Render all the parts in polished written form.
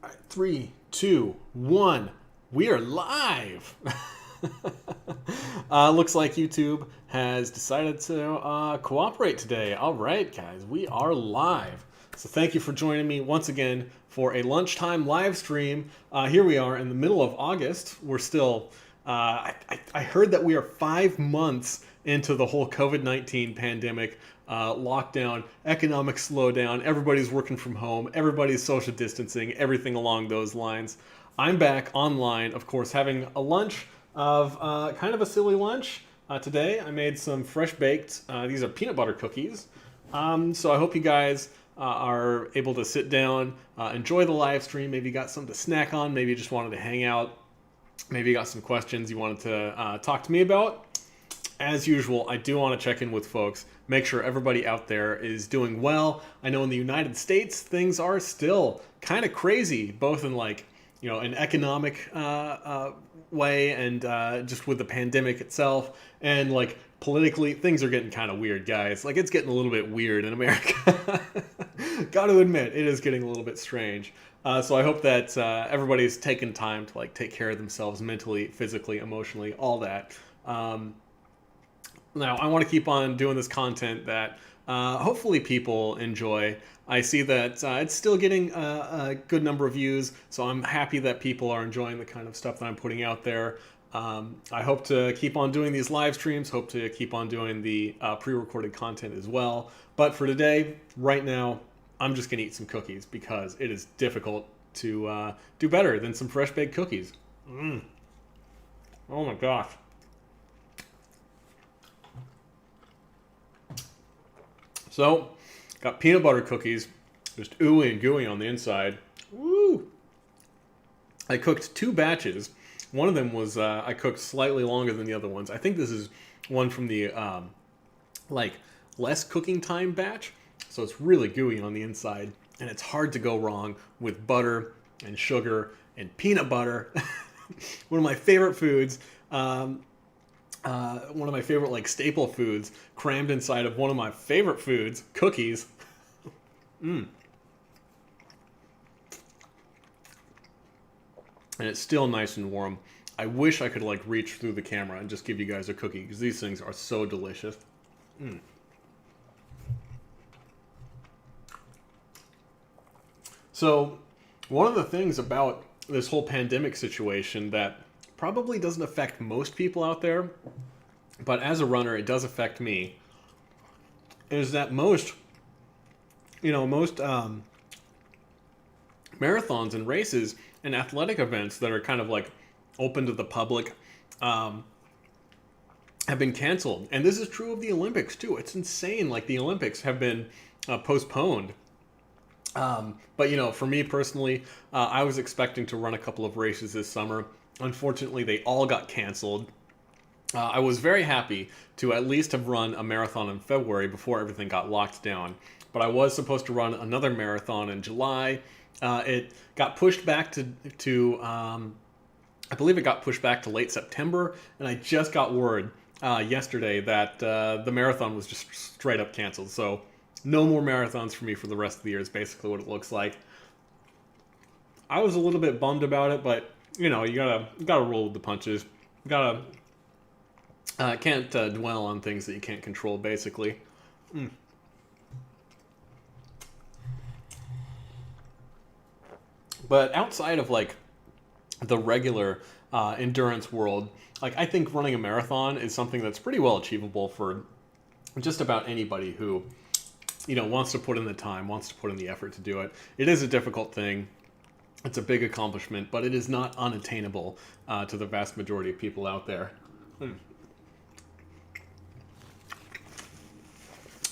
All right, 3, 2, 1. We are live. Looks like YouTube has decided to cooperate today. All right, guys, we are live. So thank you for joining me once again for a lunchtime live stream. Here we are in the middle of August. We're still, I heard that we are 5 months into the whole COVID-19 pandemic, lockdown, economic slowdown, everybody's working from home, everybody's social distancing, everything along those lines. I'm back online, of course, having a lunch of kind of a silly lunch. Today I made some fresh baked, these are peanut butter cookies. So I hope you guys are able to sit down, enjoy the live stream. Maybe you got something to snack on, maybe you just wanted to hang out, maybe you got some questions you wanted to talk to me about. As usual, I do want to check in with folks, make sure everybody out there is doing well. I know in the United States, things are still kind of crazy, both in like, you know, an economic way and just with the pandemic itself, and like politically, things are getting kind of weird, guys. Like, it's getting a little bit weird in America. Got to admit, it is getting a little bit strange. So I hope that everybody's taking time to like take care of themselves mentally, physically, emotionally, all that. Now, I want to keep on doing this content that hopefully people enjoy. I see that it's still getting a good number of views, so I'm happy that people are enjoying the kind of stuff that I'm putting out there. I hope to keep on doing these live streams, hope to keep on doing the pre-recorded content as well. But for today, right now, I'm just going to eat some cookies because it is difficult to do better than some fresh baked cookies. Oh my gosh. So, got peanut butter cookies, just ooey and gooey on the inside. Woo! I cooked 2 batches. One of them was, I cooked slightly longer than the other ones. I think this is one from the, like, less cooking time batch. So it's really gooey on the inside. And it's hard to go wrong with butter and sugar and peanut butter. One of my favorite foods. One of my favorite like staple foods crammed inside of one of my favorite foods, cookies. And it's still nice and warm. I wish I could like reach through the camera and just give you guys a cookie because these things are so delicious. So one of the things about this whole pandemic situation that probably doesn't affect most people out there, but as a runner, it does affect me, is that most marathons and races and athletic events that are kind of like open to the public have been canceled. And this is true of the Olympics too. It's insane. Like, the Olympics have been postponed. But, you know, for me personally, I was expecting to run a couple of races this summer. Unfortunately, they all got canceled. I was very happy to at least have run a marathon in February before everything got locked down. But I was supposed to run another marathon in July. It got pushed back to I believe it got pushed back to late September. And I just got word yesterday that the marathon was just straight up canceled. So no more marathons for me for the rest of the year is basically what it looks like. I was a little bit bummed about it, but you know, you gotta roll with the punches. Can't dwell on things that you can't control, basically. But outside of like the regular endurance world, like, I think running a marathon is something that's pretty well achievable for just about anybody who, you know, wants to put in the time, wants to put in the effort to do it. It is a difficult thing. It's a big accomplishment, but it is not unattainable to the vast majority of people out there.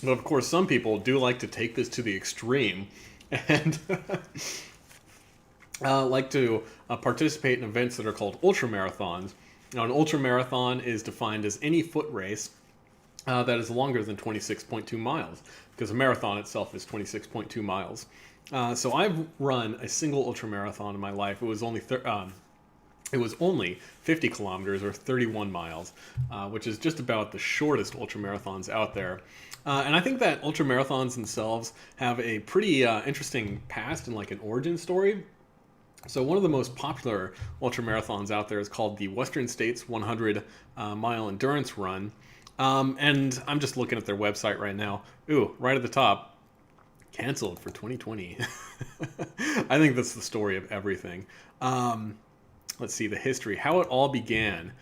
But of course, some people do like to take this to the extreme and like to participate in events that are called ultramarathons. Now, an ultramarathon is defined as any foot race that is longer than 26.2 miles, because a marathon itself is 26.2 miles. So I've run a single ultramarathon in my life. It was only 50 kilometers or 31 miles, which is just about the shortest ultramarathons out there. And I think that ultramarathons themselves have a pretty interesting past and like an origin story. So one of the most popular ultra marathons out there is called the Western States 100 mile endurance run. And I'm just looking at their website right now. Ooh, right at the top, canceled for 2020. I think that's the story of everything. Let's see the history, how it all began.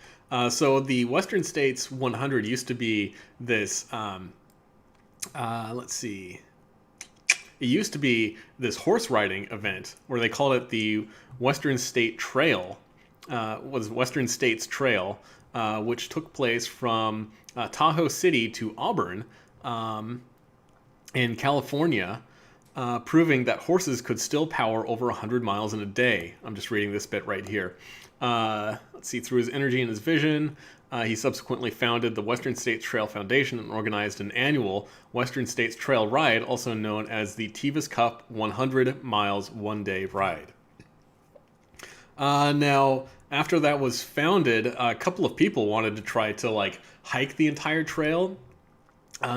So the Western States 100 used to be this. Let's see. It used to be this horse riding event where they called it the Western State Trail. Was Western States Trail, which took place from Tahoe City to Auburn in California, proving that horses could still power over 100 miles in a day. I'm just reading this bit right here. Let's see, through his energy and his vision, he subsequently founded the Western States Trail Foundation and organized an annual Western States Trail Ride, also known as the Tevis Cup 100 Miles One Day Ride. Now, after that was founded, a couple of people wanted to try to like hike the entire trail.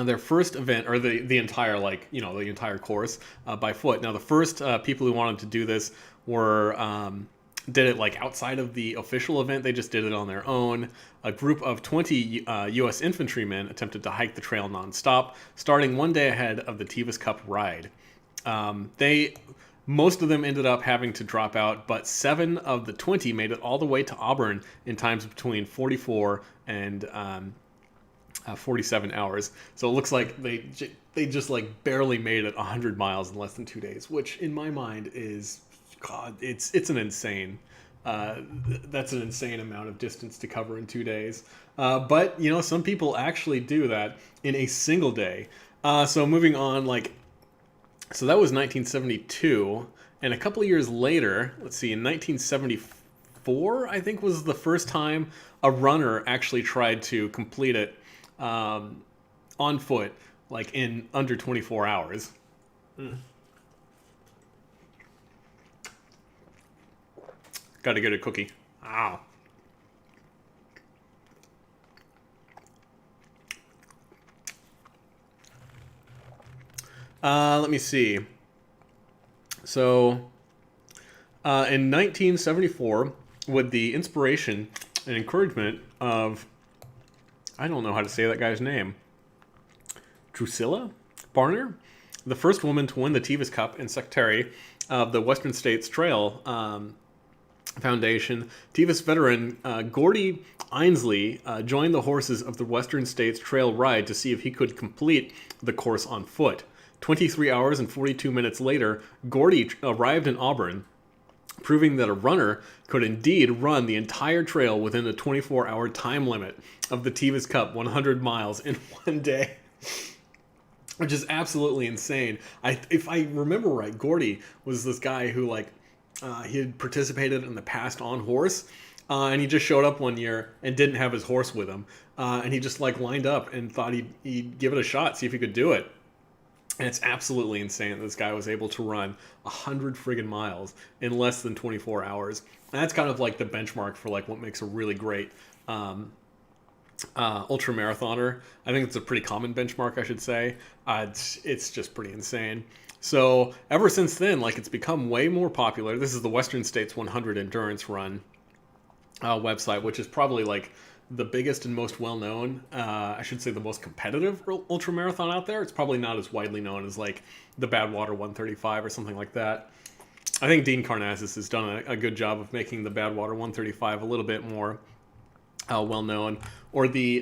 Their first event, or the entire the entire course by foot. Now, the first people who wanted to do this were did it like outside of the official event. They just did it on their own. A group of 20 U.S. infantrymen attempted to hike the trail nonstop, starting one day ahead of the Tevis Cup ride. Most of them ended up having to drop out, but 7 of the 20 made it all the way to Auburn in times between 44 and 47 hours. So it looks like they just like barely made it 100 miles in less than 2 days, which in my mind is, God, it's an insane. That's an insane amount of distance to cover in 2 days. But you know, some people actually do that in a single day. So moving on, so that was 1972, and a couple of years later, let's see, in 1974, I think was the first time a runner actually tried to complete it on foot, like in under 24 hours. Got to get a cookie. Ow. Let me see. So, in 1974, with the inspiration and encouragement of, I don't know how to say that guy's name, Drusilla Barner, the first woman to win the Tevis Cup and secretary of the Western States Trail Foundation, Tevis veteran Gordy Ainsley joined the horses of the Western States Trail Ride to see if he could complete the course on foot. 23 hours and 42 minutes later, Gordy arrived in Auburn, proving that a runner could indeed run the entire trail within the 24-hour time limit of the Tevis Cup 100 miles in one day. Which is absolutely insane. If I remember right, Gordy was this guy who he had participated in the past on horse, and he just showed up one year and didn't have his horse with him, and he just lined up and thought he'd give it a shot, see if he could do it. And it's absolutely insane that this guy was able to run 100 friggin' miles in less than 24 hours. And that's kind of like the benchmark for what makes a really great ultra marathoner. I think it's a pretty common benchmark, I should say. It's just pretty insane. So ever since then, it's become way more popular. This is the Western States 100 Endurance Run website, which is probably the biggest and most well-known, I should say the most competitive ultramarathon out there. It's probably not as widely known as the Badwater 135 or something like that. I think Dean Karnazes has done a good job of making the Badwater 135 a little bit more well-known. Or the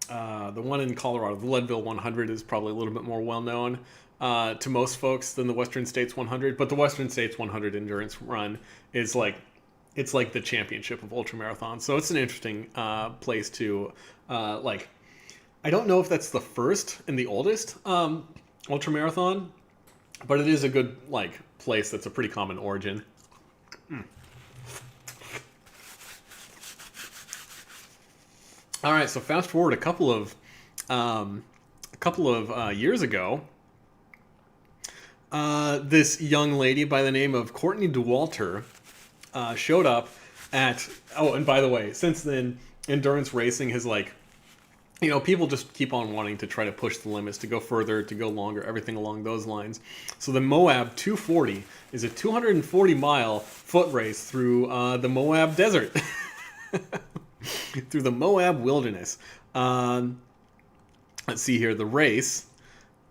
one in Colorado, the Leadville 100, is probably a little bit more well-known to most folks than the Western States 100. But the Western States 100 Endurance Run is it's like the championship of ultramarathons. So it's an interesting place to, I don't know if that's the first and the oldest ultramarathon, but it is a good, place that's a pretty common origin. All right, so fast forward a couple of years ago, this young lady by the name of Courtney DeWalter showed up at, and by the way, since then, endurance racing has people just keep on wanting to try to push the limits, to go further, to go longer, everything along those lines. So the Moab 240 is a 240-mile foot race through the Moab desert, through the Moab wilderness. Let's see here, the race.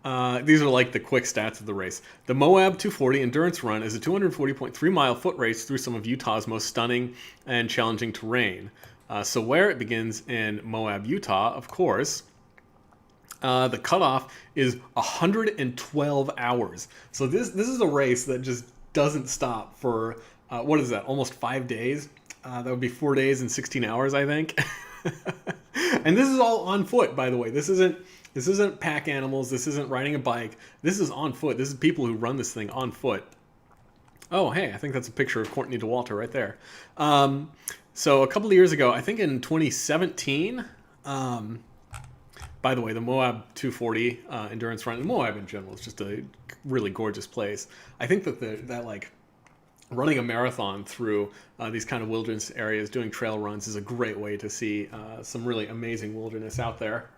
These are like the quick stats of the race. The Moab 240 endurance run is a 240.3-mile foot race through some of Utah's most stunning and challenging terrain. So where it begins in Moab, Utah, of course, the cutoff is 112 hours. So this is a race that just doesn't stop for, what is that, almost 5 days? That would be 4 days and 16 hours, I think. And this is all on foot, by the way. This isn't pack animals. This isn't riding a bike. This is on foot. This is people who run this thing on foot. Oh, hey, I think that's a picture of Courtney Dauwalter right there. So a couple of years ago, I think in 2017, by the way, the Moab 240 endurance run, and Moab in general is just a really gorgeous place. I think that like running a marathon through these kind of wilderness areas, doing trail runs, is a great way to see some really amazing wilderness out there.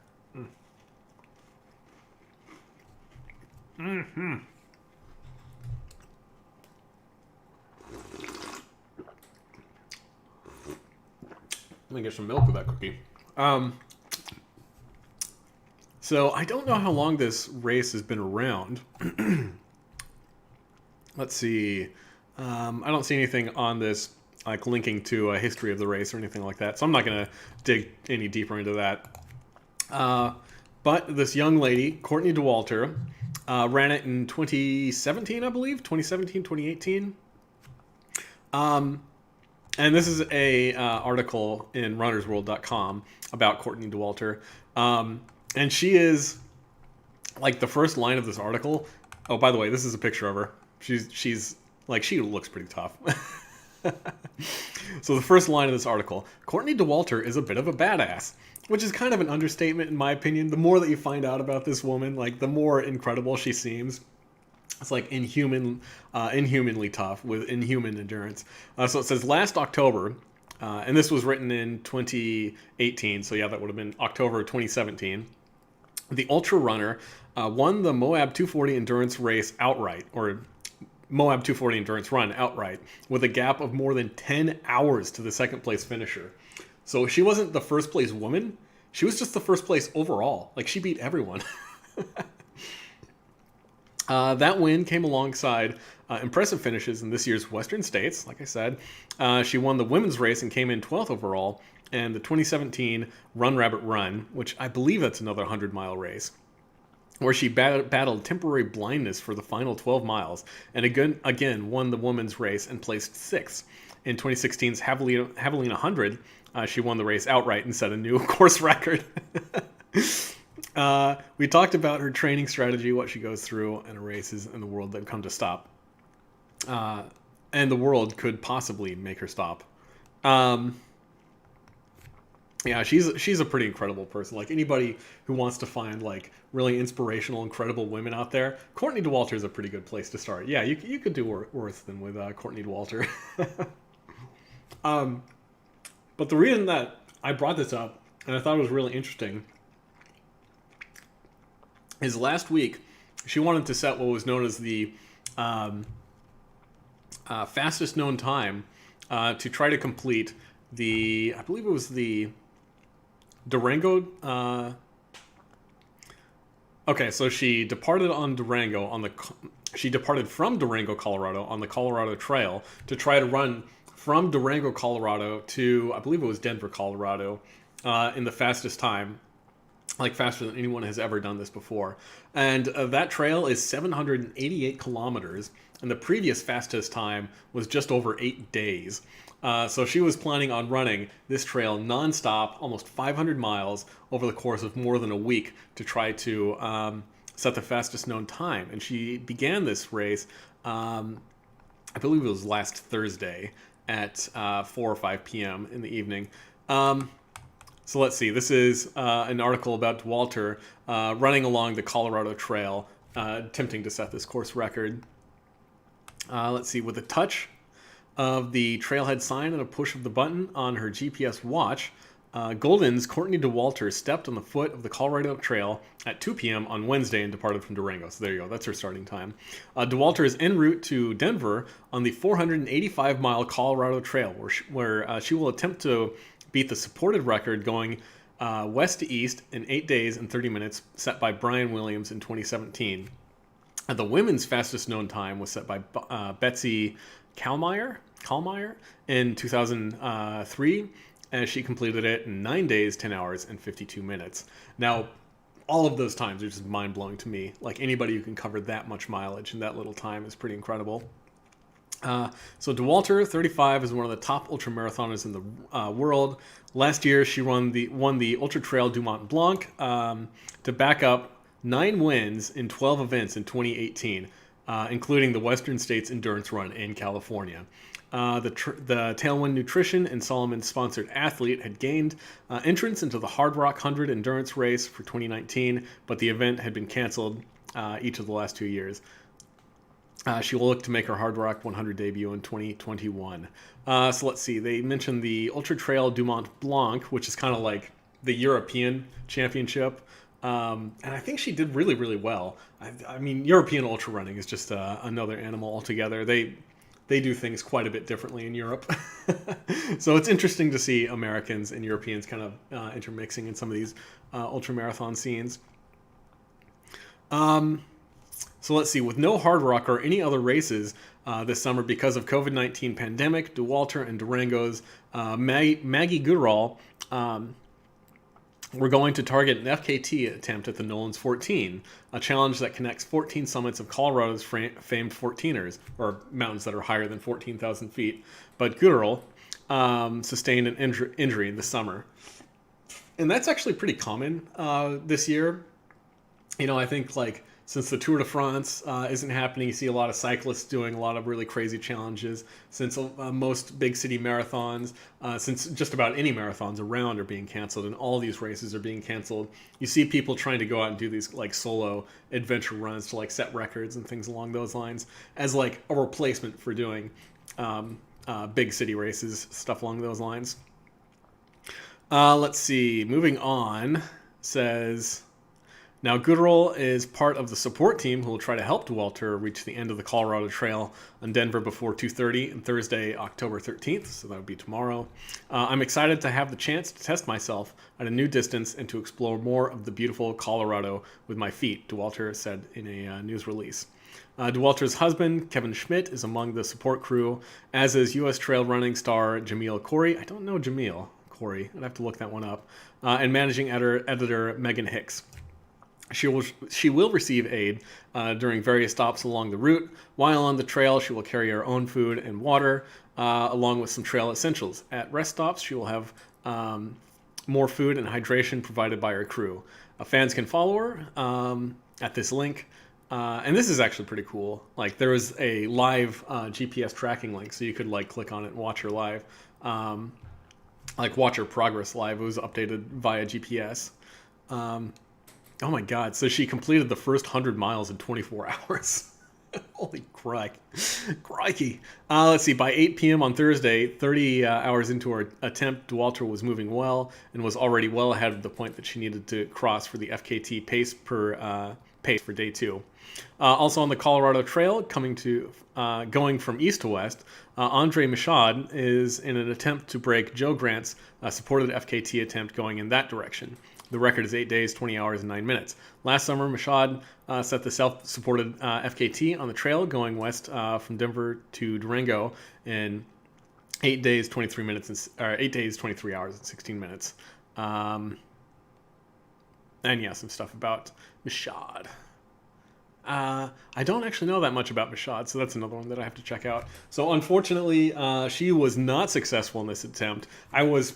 Mm-hmm. Let me get some milk with that cookie. So I don't know how long this race has been around. Let's see. I don't see anything on this like linking to a history of the race or anything like that. So I'm not going to dig any deeper into that. But this young lady, Courtney Dauwalter, ran it in 2017, I believe. 2017, 2018. And this is a article in runnersworld.com about Courtney Dauwalter. And she is, like, the first line of this article. Oh, by the way, this is a picture of her. She's like, she looks pretty tough. So the first line of this article, Courtney Dauwalter is a bit of a badass, which is kind of an understatement in my opinion. The more that you find out about this woman, like, the more incredible she seems. It's like inhumanly tough with inhuman endurance. So it says last October, and this was written in 2018, so yeah, that would have been October 2017. The ultra runner won the Moab 240 endurance race outright, or Moab 240 endurance run outright, with a gap of more than 10 hours to the second place finisher. So she wasn't the first place woman, she was just the first place overall. Like, she beat everyone. That win came alongside impressive finishes in this year's Western States. Like I said, she won the women's race and came in 12th overall, and the 2017 Run Rabbit Run, which I believe that's another 100-mile race, where she battled temporary blindness for the final 12 miles, and again won the women's race and placed 6th. In 2016's Javelina 100, she won the race outright and set a new course record. We talked about her training strategy, what she goes through, and her races in the world that have come to stop. And the world could possibly make her stop. Yeah, she's a pretty incredible person. Like, anybody who wants to find, like, really inspirational, incredible women out there, Courtney Dauwalter is a pretty good place to start. Yeah, you could do worse than with Courtney Dauwalter. But the reason that I brought this up, and I thought it was really interesting, is last week she wanted to set what was known as the fastest known time to try to complete the, I believe it was the Durango. Okay, so she departed on Durango she departed from Durango, Colorado on the Colorado Trail to try to run from Durango, Colorado to, I believe it was Denver, Colorado, in the fastest time. Like, faster than anyone has ever done this before. And that trail is 788 kilometers, and the previous fastest time was just over 8 days. So she was planning on running this trail nonstop, almost 500 miles, over the course of more than a week to try to set the fastest known time. And she began this race, I believe it was last Thursday, at 4 or 5 p.m. in the evening. So let's see. This is an article about Dauwalter running along the Colorado Trail, attempting to set this course record. Let's see. With a touch of the trailhead sign and a push of the button on her GPS watch, Golden's Courtney Dauwalter stepped on the foot of the Colorado Trail at 2 p.m. on Wednesday and departed from Durango. So there you go. That's her starting time. Dauwalter is en route to Denver on the 485-mile Colorado Trail, where she will attempt to beat the supported record going west to east in 8 days and 30 minutes set by Brian Williams in 2017. The women's fastest known time was set by Betsy Kallmeyer in 2003, as she completed it in 9 days, 10 hours, and 52 minutes. Now, all of those times are just mind-blowing to me. Like, anybody who can cover that much mileage in that little time is pretty incredible. So Dauwalter, 35, is one of the top ultramarathoners in the world. Last year, she won the Ultra Trail du Mont Blanc to back up 9 wins in 12 events in 2018, including the Western States Endurance Run in California. The Tailwind Nutrition and Solomon-sponsored athlete had gained entrance into the Hard Rock 100 endurance race for 2019, but the event had been canceled each of the last 2 years. She will look to make her Hard Rock 100 debut in 2021. So let's see. They mentioned the Ultra Trail du Mont Blanc, which is kind of like the European Championship. And I think she did really, really well. I mean, European ultra running is just another animal altogether. They do things quite a bit differently in Europe. So it's interesting to see Americans and Europeans kind of intermixing in some of these ultramarathon scenes. So let's see. With no Hard Rock or any other races this summer because of COVID-19 pandemic, Dauwalter and Durango's Maggie Goodall we're going to target an FKT attempt at the Nolan's 14, a challenge that connects 14 summits of Colorado's famed 14ers, or mountains that are higher than 14,000 feet. But Goodall sustained an injury this summer. And that's actually pretty common this year. You know, I think like since the Tour de France isn't happening, you see a lot of cyclists doing a lot of really crazy challenges. Since most big city marathons, since just about any marathons around are being canceled and all these races are being canceled, you see people trying to go out and do these like solo adventure runs to like set records and things along those lines as like a replacement for doing big city races, stuff along those lines. Let's see. Moving on, says... Now, Goodall is part of the support team who will try to help Dauwalter reach the end of the Colorado Trail on Denver before 2:30 on Thursday, October 13th, so that would be tomorrow. I'm excited to have the chance to test myself at a new distance and to explore more of the beautiful Colorado with my feet, Dauwalter said in a news release. Dauwalter's husband, Kevin Schmidt, is among the support crew, as is U.S. trail running star Jamil Corey. I don't know Jamil Corey. I'd have to look that one up. And managing editor Megan Hicks. She will receive aid during various stops along the route. While on the trail, she will carry her own food and water, along with some trail essentials. At rest stops, she will have more food and hydration provided by her crew. Fans can follow her at this link. And this is actually pretty cool. Like there was a live GPS tracking link, so you could like click on it and watch her live. Like watch her progress live. It was updated via GPS. Oh my God. So she completed the first 100 miles in 24 hours. Holy crikey. Let's see. By 8 p.m. on Thursday, 30 hours into her attempt, Dauwalter was moving well and was already well ahead of the point that she needed to cross for the FKT pace for day 2. Also on the Colorado Trail, going from east to west, Andre Michaud is in an attempt to break Joe Grant's supported FKT attempt going in that direction. The record is 8 days, 20 hours, and 9 minutes. Last summer, Michaud set the self-supported FKT on the trail going west from Denver to Durango in 8 days, 23 hours, and 16 minutes. And yeah, some stuff about Michaud. I don't actually know that much about Michaud, so that's another one that I have to check out. So unfortunately, she was not successful in this attempt. I was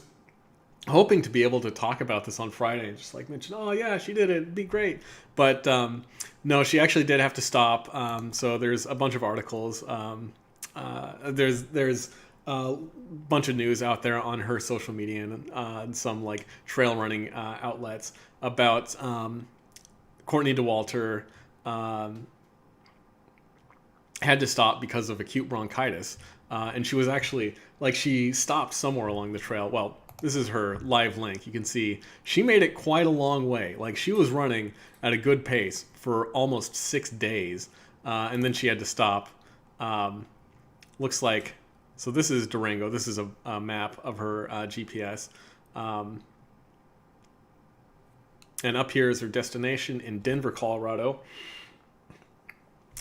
hoping to be able to talk about this on Friday and just like mention, oh yeah, she did it, it'd be great. But no, she actually did have to stop. So there's a bunch of articles. There's a bunch of news out there on her social media and some like trail running outlets about Courtney Dauwalter had to stop because of acute bronchitis. And she was actually, like, she stopped somewhere along the trail. Well, this is her live link. You can see she made it quite a long way. Like, she was running at a good pace for almost 6 days, and then she had to stop. Looks like, so this is Durango. This is a map of her GPS. And up here is her destination in Denver, Colorado.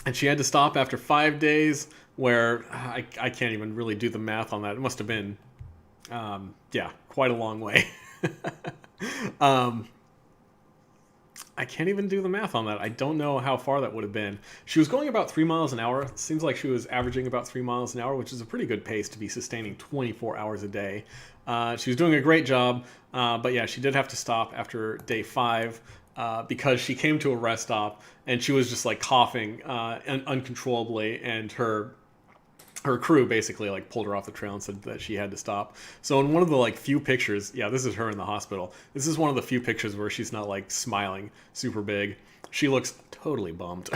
And she had to stop after 5 days, where I can't even really do the math on that. It must have been, yeah, quite a long way. I can't even do the math on that. I don't know how far that would have been. She was going about 3 miles an hour. It seems like she was averaging about 3 miles an hour, which is a pretty good pace to be sustaining 24 hours a day. She was doing a great job, but yeah, she did have to stop after day 5 because she came to a rest stop and she was just like coughing uncontrollably, and her crew basically like pulled her off the trail and said that she had to stop. So in one of the like few pictures, yeah, this is her in the hospital. This is one of the few pictures where she's not like smiling super big. She looks totally bummed.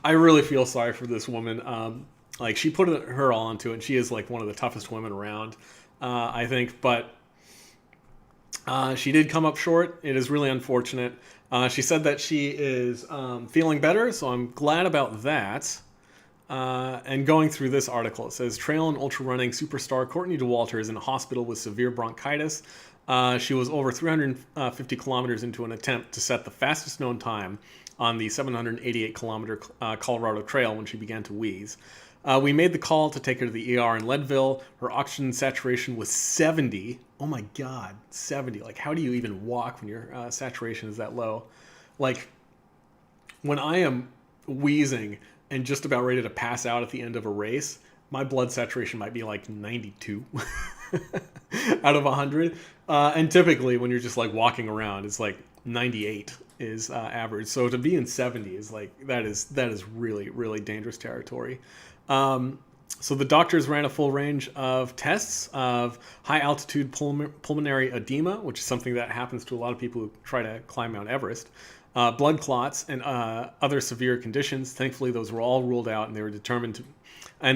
I really feel sorry for this woman. Like, she put her all into it, and she is like one of the toughest women around, I think. But she did come up short. It is really unfortunate. She said that she is feeling better, so I'm glad about that. And going through this article, it says trail and ultra running superstar Courtney Dauwalter is in a hospital with severe bronchitis. She was over 350 kilometers into an attempt to set the fastest known time on the 788 kilometer Colorado Trail when she began to wheeze. We made the call to take her to the ER in Leadville. Her oxygen saturation was 70. Oh my God, 70. Like, how do you even walk when your saturation is that low? Like, when I am wheezing and just about ready to pass out at the end of a race, my blood saturation might be like 92 out of 100. And typically when you're just like walking around, it's like 98 is average. So to be in 70 is like, that is really, really dangerous territory. So the doctors ran a full range of tests of high altitude pulmonary edema, which is something that happens to a lot of people who try to climb Mount Everest. Blood clots and other severe conditions. Thankfully, those were all ruled out, and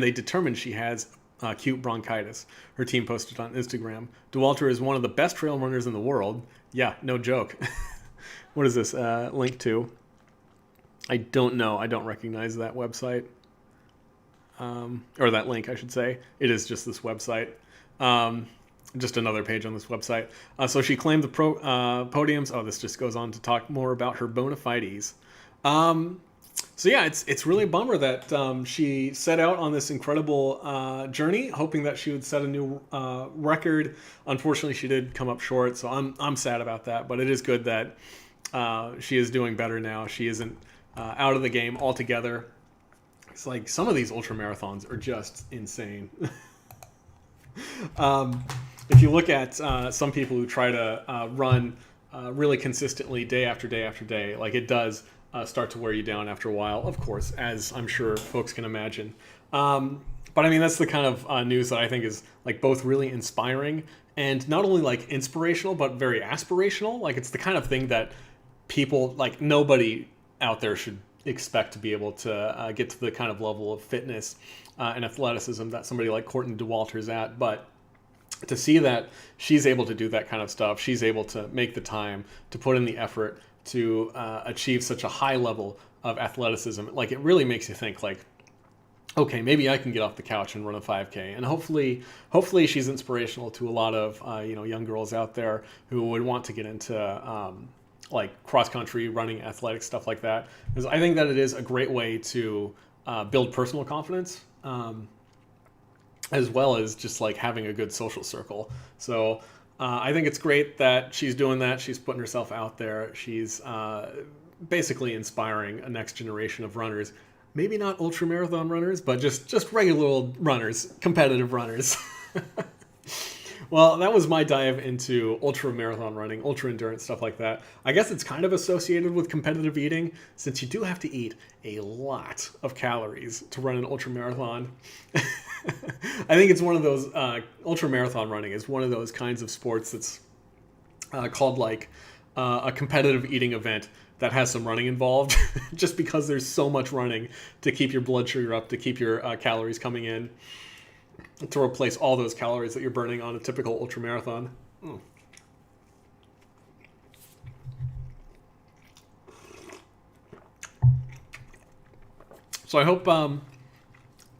they determined she has acute bronchitis. Her team posted on Instagram. Dauwalter is one of the best trail runners in the world. Yeah, no joke. What is this link to? I don't know. I don't recognize that website. Or that link, I should say. It is just this website. Just another page on this website. So she claimed the podiums. Oh, this just goes on to talk more about her bona fides. So yeah, it's really a bummer that she set out on this incredible journey, hoping that she would set a new record. Unfortunately, she did come up short, so I'm sad about that. But it is good that she is doing better now. She isn't out of the game altogether. It's like some of these ultra marathons are just insane. If you look at some people who try to run really consistently day after day after day, like, it does start to wear you down after a while, of course, as I'm sure folks can imagine. But I mean, that's the kind of news that I think is like both really inspiring and not only like inspirational, but very aspirational. Like, it's the kind of thing that people, like, nobody out there should expect to be able to get to the kind of level of fitness and athleticism that somebody like Courtney Dauwalter's at. But to see that she's able to do that kind of stuff, she's able to make the time, to put in the effort to achieve such a high level of athleticism, like, it really makes you think, like, okay, maybe I can get off the couch and run a 5K. And hopefully she's inspirational to a lot of young girls out there who would want to get into like cross-country running, athletics, stuff like that. Because I think that it is a great way to build personal confidence, as well as just like having a good social circle. So I think it's great that she's doing that. She's putting herself out there. She's basically inspiring a next generation of runners. Maybe not ultra marathon runners, but just regular old runners, competitive runners. Well, that was my dive into ultra marathon running, ultra endurance, stuff like that. I guess it's kind of associated with competitive eating, since you do have to eat a lot of calories to run an ultra marathon. I think it's one of those, ultra marathon running is one of those kinds of sports that's called like a competitive eating event that has some running involved, just because there's so much running to keep your blood sugar up, to keep your calories coming in. to replace all those calories that you're burning on a typical ultramarathon. Mm. So I hope,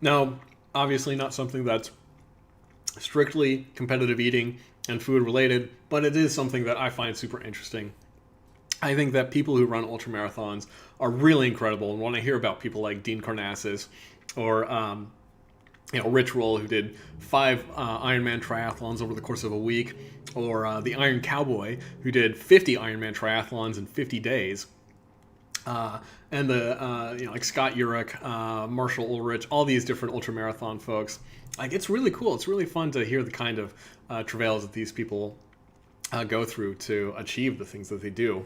now, obviously not something that's strictly competitive eating and food related, but it is something that I find super interesting. I think that people who run ultramarathons are really incredible, and when I hear about people like Dean Karnazes or Rich Roll, who did 5 Ironman triathlons over the course of a week, or the Iron Cowboy, who did 50 Ironman triathlons in 50 days, and the like Scott Urich, Marshall Ulrich, all these different ultramarathon folks. Like, it's really cool. It's really fun to hear the kind of travails that these people go through to achieve the things that they do.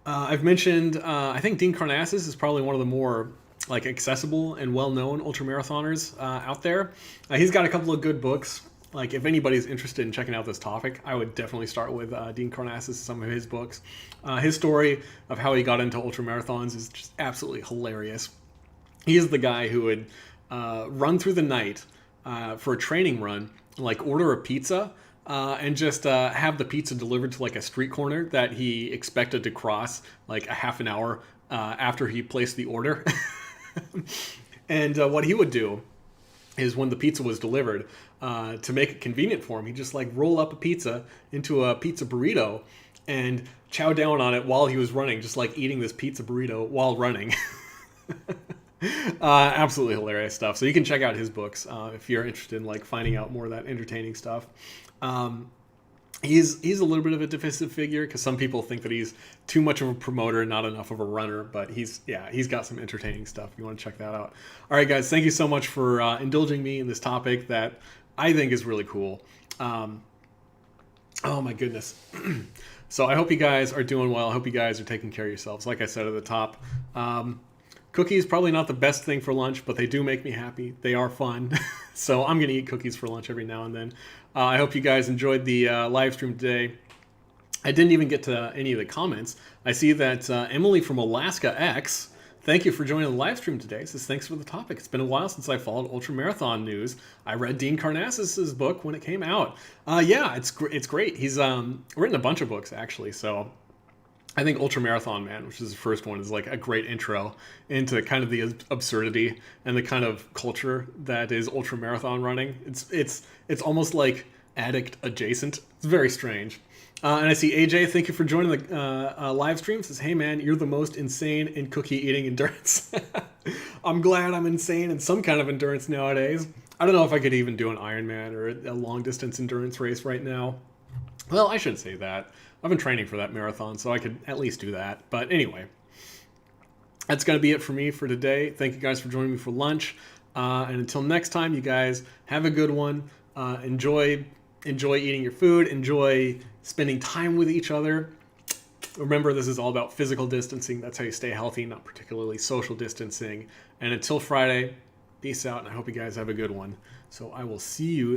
I've mentioned, I think Dean Karnazes is probably one of the more like accessible and well-known ultramarathoners out there. He's got a couple of good books. Like, if anybody's interested in checking out this topic, I would definitely start with Dean Karnazes, some of his books. His story of how he got into ultramarathons is just absolutely hilarious. He is the guy who would run through the night for a training run, like order a pizza, and just have the pizza delivered to like a street corner that he expected to cross like a half an hour after he placed the order. And what he would do is, when the pizza was delivered, to make it convenient for him, he'd just like roll up a pizza into a pizza burrito and chow down on it while he was running, just like eating this pizza burrito while running. Absolutely hilarious stuff. So you can check out his books if you're interested in like finding out more of that entertaining stuff. He's a little bit of a divisive figure, because some people think that he's too much of a promoter, not enough of a runner, but he's got some entertaining stuff. You want to check that out. All right, guys, thank you so much for indulging me in this topic that I think is really cool. Oh my goodness. So I hope you guys are doing well. I hope you guys are taking care of yourselves. Like I said at the top, cookies probably not the best thing for lunch, but they do make me happy. They are fun. So I'm going to eat cookies for lunch every now and then. I hope you guys enjoyed the live stream today. I didn't even get to any of the comments. I see that Emily from Alaska X, thank you for joining the live stream today. Says, thanks for the topic. It's been a while since I followed ultramarathon news. I read Dean Karnazes' book when it came out. Yeah, it's great. He's written a bunch of books, actually. So I think Ultramarathon Man, which is the first one, is like a great intro into kind of the absurdity and the kind of culture that is ultramarathon running. It's almost like addict adjacent. It's very strange. And I see AJ, thank you for joining the live stream. Says, hey man, you're the most insane in cookie eating endurance. I'm glad I'm insane in some kind of endurance nowadays. I don't know if I could even do an Ironman or a long distance endurance race right now. Well, I shouldn't say that. I've been training for that marathon, so I could at least do that. But anyway, that's going to be it for me for today. Thank you guys for joining me for lunch. And until next time, you guys have a good one. Enjoy eating your food. Enjoy spending time with each other. Remember, this is all about physical distancing. That's how you stay healthy, not particularly social distancing. And until Friday, peace out, and I hope you guys have a good one. So I will see you